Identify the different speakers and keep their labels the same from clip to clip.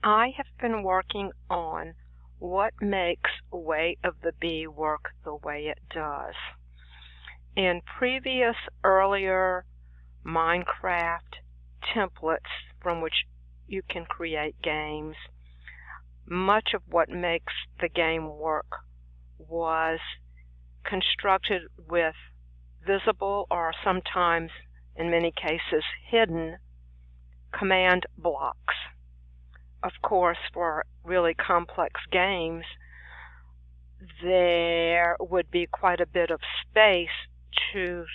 Speaker 1: I have been working on what makes Way of the Bee work the way it does. In previous earlier Minecraft templates from which you can create games, much of what makes the game work was constructed with visible or sometimes, in many cases, hidden command blocks. Of course, for really complex games, there would be quite a bit of space to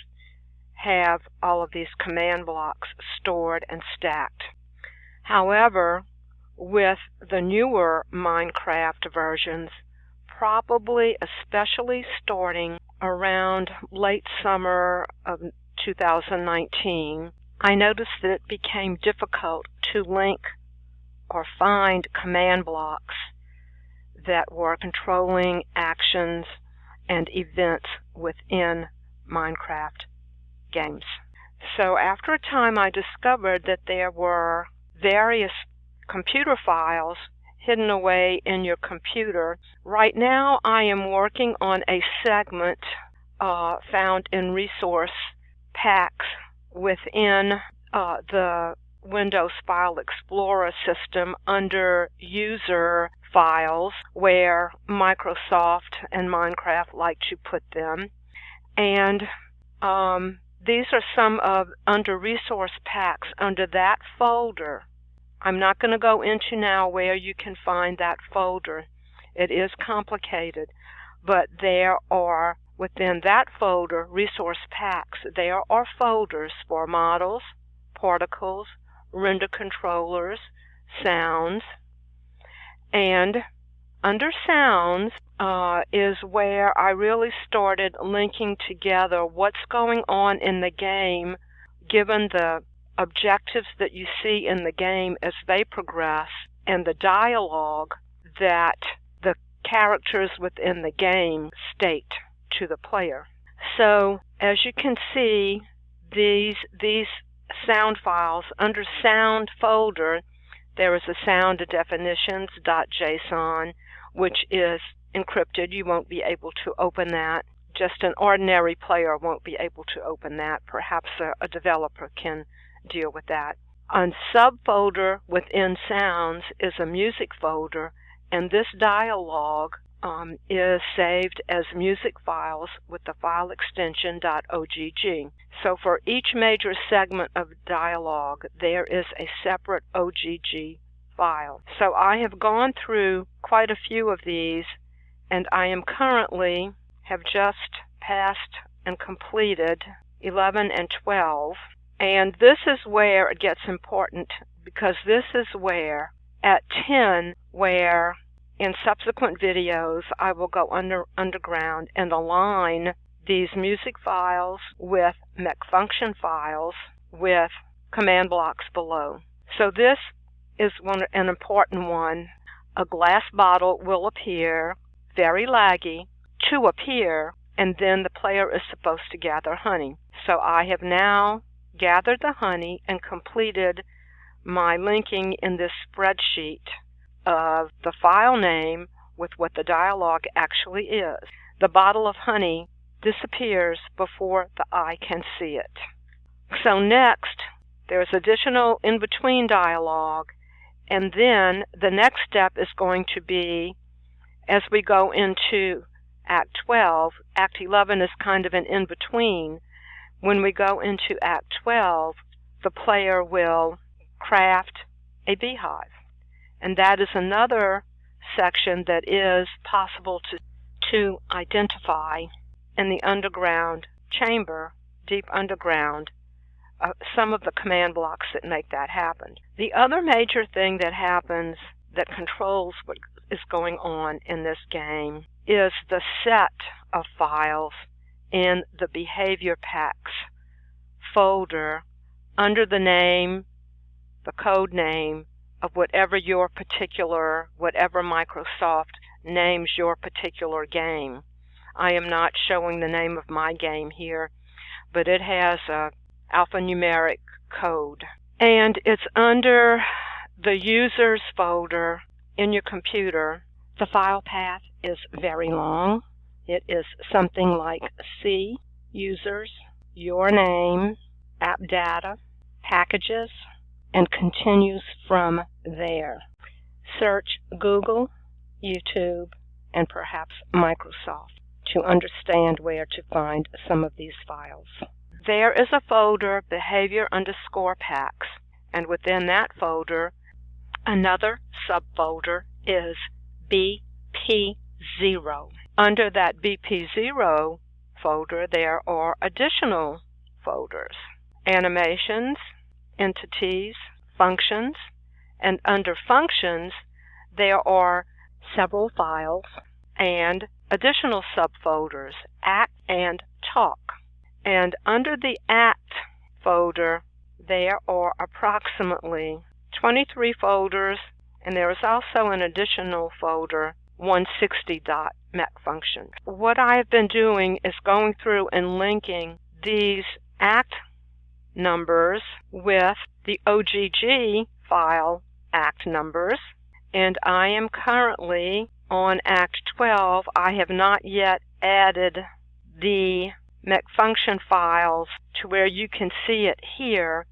Speaker 1: have all of these command blocks stored and stacked. However, with the newer Minecraft versions, probably especially starting around late summer of 2019, I noticed that it became difficult to link or find command blocks that were controlling actions and events within Minecraft games. So after a time, I discovered that there were various computer files hidden away in your computer. Right now, I am working on a segment found in resource packs within the Windows File Explorer system under User Files, where Microsoft and Minecraft like to put them. And these are some of under Resource Packs under that folder. I'm not going to go into now where you can find that folder. It is complicated, but there are within that folder, Resource Packs, there are folders for models, particles, render controllers, sounds, and under sounds is where I really started linking together what's going on in the game given the objectives that you see in the game as they progress and the dialogue that the characters within the game state to the player. So as you can see, these sound files under sound folder, there is a sound definitions.json, which is encrypted. You won't be able to open that. Just an ordinary player won't be able to open that. Perhaps a developer can deal with that. On subfolder within sounds is a music folder, and this dialog is saved as music files with the file extension .ogg. So for each major segment of dialogue, there is a separate OGG file. So I have gone through quite a few of these, and I am currently have just passed and completed 11 and 12. And this is where it gets important, because this is where at 10, where in subsequent videos I will go underground and align these music files with mc.function files with command blocks below. So this is an important one. A glass bottle will appear, very laggy, to appear, and then the player is supposed to gather honey. So I have now gathered the honey and completed my linking in this spreadsheet of the file name with what the dialog actually is. The bottle of honey disappears before the eye can see it. So next, there's additional in-between dialog, and then the next step is going to be, as we go into Act 12, Act 11 is kind of an in-between. When we go into Act 12, the player will craft a beehive. And that is another section that is possible to identify in the underground chamber, deep underground, some of the command blocks that make that happen. The other major thing that happens that controls what is going on in this game is the set of files in the behavior packs folder under the name, the code name of whatever Microsoft names your particular game. I am not showing the name of my game here, but it has a alphanumeric code. And it's under the users folder in your computer, the file path is very long. It is something like C, users, your name, app data, packages, and continues from there. Search Google, YouTube, and perhaps Microsoft to understand where to find some of these files. There is a folder, behavior_packs, and within that folder, another subfolder is BP0. Under that BP0 folder, there are additional folders: animations, entities, functions, and under functions, there are several files and additional subfolders, act and talk. And under the act folder, there are approximately 23 folders, and there is also an additional folder, 160.mc.function. What I have been doing is going through and linking these act numbers with the OGG file act numbers, and I am currently on Act 12. I have not yet added the mc.function files to where you can see it here,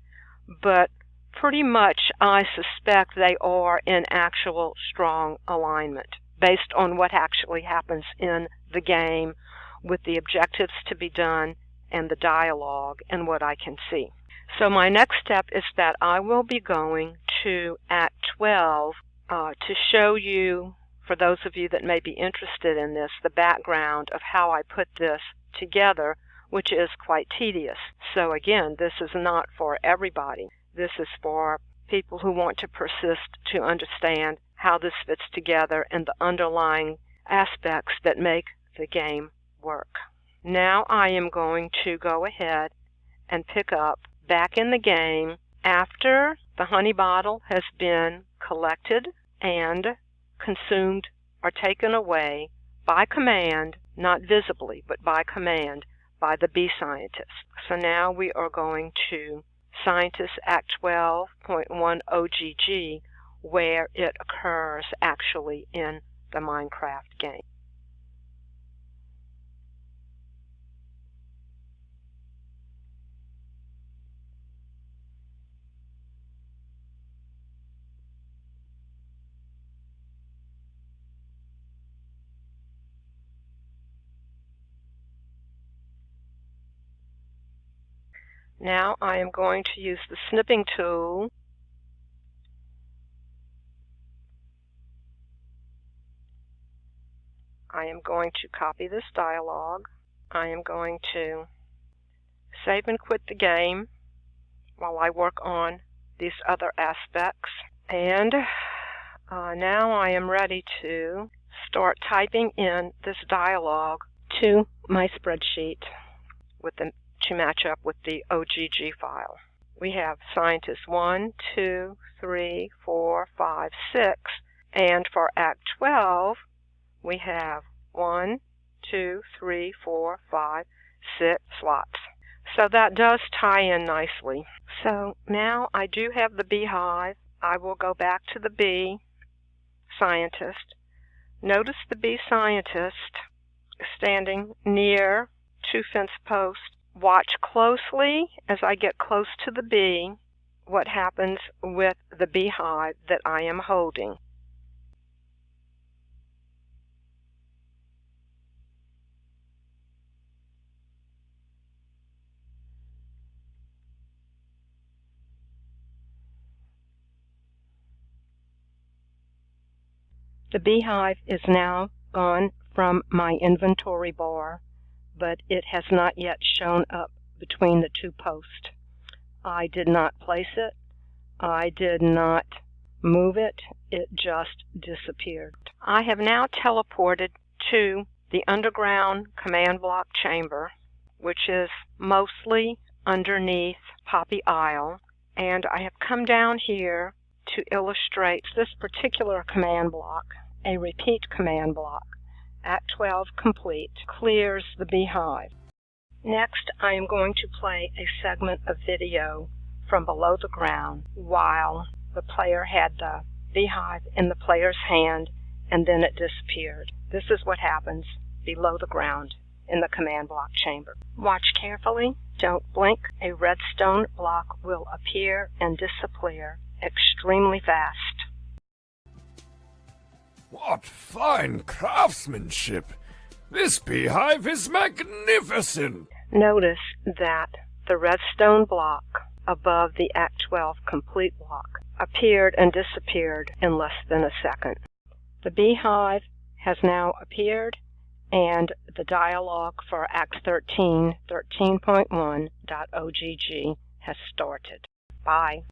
Speaker 1: but pretty much I suspect they are in actual strong alignment based on what actually happens in the game with the objectives to be done and the dialogue and what I can see. So my next step is that I will be going to Act 12 to show you, for those of you that may be interested in this, the background of how I put this together, which is quite tedious. So again, this is not for everybody. This is for people who want to persist to understand how this fits together and the underlying aspects that make the game work. Now I am going to go ahead and pick up back in the game after the honey bottle has been collected and consumed or taken away by command, not visibly, but by command, by the bee scientist. So now we are going to Scientist Act 12.1 OGG, where it occurs actually in the Minecraft game. Now I am going to use the snipping tool I am going to copy this dialogue. I am going to save and quit the game while I work on these other aspects. And now I am ready to start typing in this dialogue to my spreadsheet to match up with the OGG file. We have scientists 1, 2, 3, 4, 5, 6, and for Act 12, we have 1, 2, 3, 4, 5, 6 slots. So that does tie in nicely. So now I do have the beehive. I will go back to the bee scientist. Notice the bee scientist standing near 2 fence posts. Watch closely as I get close to the bee what happens with the beehive that I am holding. The beehive is now gone from my inventory bar, but it has not yet shown up between the 2 posts. I did not place it. I did not move it. It just disappeared. I have now teleported to the underground command block chamber, which is mostly underneath Poppy Isle, and I have come down here to illustrate this particular command block, a repeat command block. Act 12 complete, clears the beehive. Next, I am going to play a segment of video from below the ground while The player had the beehive in the player's hand, and then it disappeared. This is what happens below the ground in the command block chamber. Watch carefully. Don't blink. A redstone block will appear and disappear extremely fast.
Speaker 2: What fine craftsmanship! This beehive is magnificent!
Speaker 1: Notice that the redstone block above the Act 12 complete block appeared and disappeared in less than a second. The beehive has now appeared, and the dialog for Act 13, 13.1.ogg has started. Bye.